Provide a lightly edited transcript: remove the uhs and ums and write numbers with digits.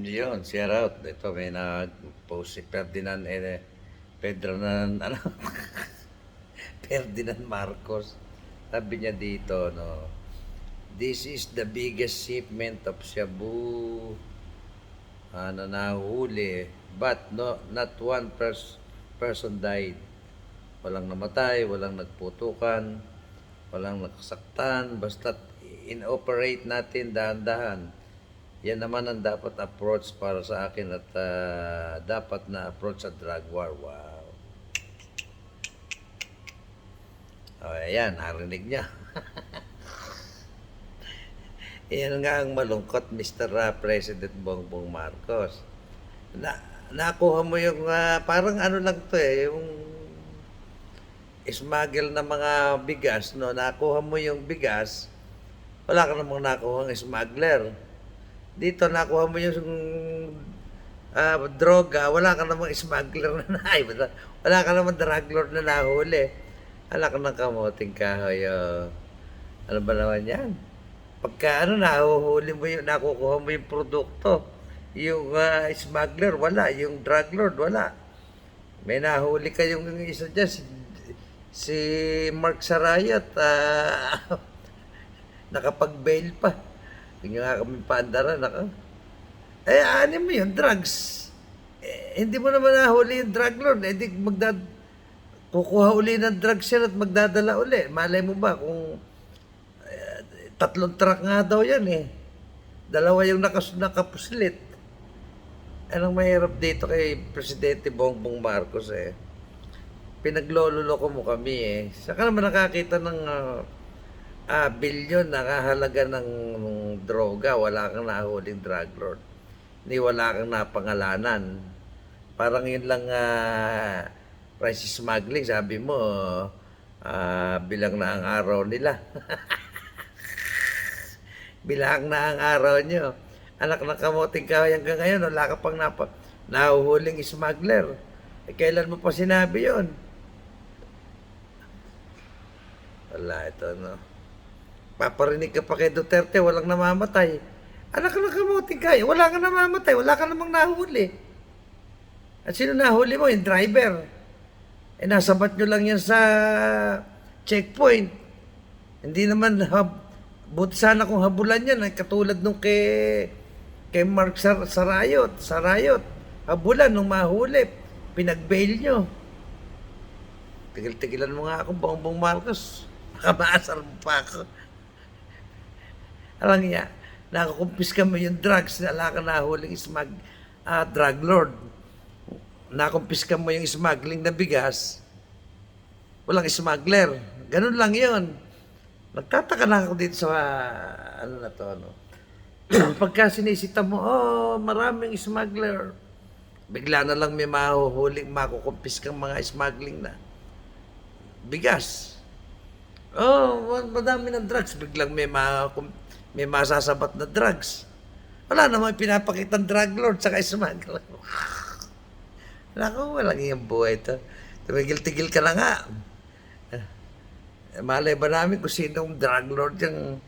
Yun, share out. Ito may nag-post si Ferdinand Pedro na ano, Ferdinand Marcos. Sabi niya dito, no, this is the biggest shipment of shabu nahuli, but no, not one person died. Walang namatay, walang nagputukan, walang nakasaktan, basta in-operate natin dahan-dahan. Yan naman ang dapat approach para sa akin at dapat na approach sa drug war. Wow. O, ayan, narinig niya. Yan nga ang malungkot, Mr. President Bongbong Marcos. Nakuha mo yung, parang ano lang to yung smuggle na mga bigas, no? Nakuha mo yung bigas, wala ka namang nakuha ng smuggler. Dito nakuha mo yung droga, wala ka namang smuggler na wala ka namang drug lord na nahuli. Wala ka ng kamoting kahoy. Ano ba naman yan? Pagka nahuhuli mo yung, nakukuha mo yung produkto, yung smuggler, wala. Yung drug lord, wala. May nahuli kayong isa dyan, si Mark Sarayat, nakapag-bail pa. Hindi nga kami paandaran. Ano mo yun, drugs. Hindi mo naman nahuli yung drug lord. Hindi kukuha uli ng drugs yan at magdadala uli. Malay mo ba kung 3 truck nga daw yan eh. 2 yung nakapuslit. Anong mahirap dito kay Presidente Bongbong Marcos eh. Pinagloloko mo kami eh. Saka naman nakakita ng bilyon nakahalaga ng droga, wala kang nahuling drug lord. Ni wala kang napangalanan. Parang yun lang rice smuggling, sabi mo, bilang na ang araw nila. Bilang na ang araw nyo. Anak ng kamoting kahoy hanggang ngayon, wala ka pang nahuhuling smuggler. Kailan mo pa sinabi yon? Wala ito, no? Paparinig ka pa kay Duterte, walang namamatay. Anak ka ng kamoting kahoy, wala ka namamatay, wala ka namang nahuli. At sino nahuli mo? Yung driver. Nasabat nyo lang yan sa checkpoint. Hindi naman, buti sana kung habulan yan, katulad nung kay Mark Sarayot. Habulan nung mahuli, pinag-bail nyo. Tigil-tigilan mo nga ako, Bongbong Marcos. Makamaasar mo pa ako. Alam niya, nakakumpiska mo yung drugs na wala ka nahuling drug lord. Nakumpiska mo yung smuggling na bigas, walang smuggler. Ganun lang yun. Nagtataka na ako dito sa ano na to, no? Pagka sinisita mo, maraming smuggler. Bigla na lang may mahuhuling, makukumpiskang mga smuggling na bigas. Madami ng drugs. Biglang may masasabat na drugs. Wala namang pinapakitang drug lord sa smuggler. Naku, walang iyong buhay ito. Tumigil-tigil ka na nga. Malay ba namin kung sinong drug lord yung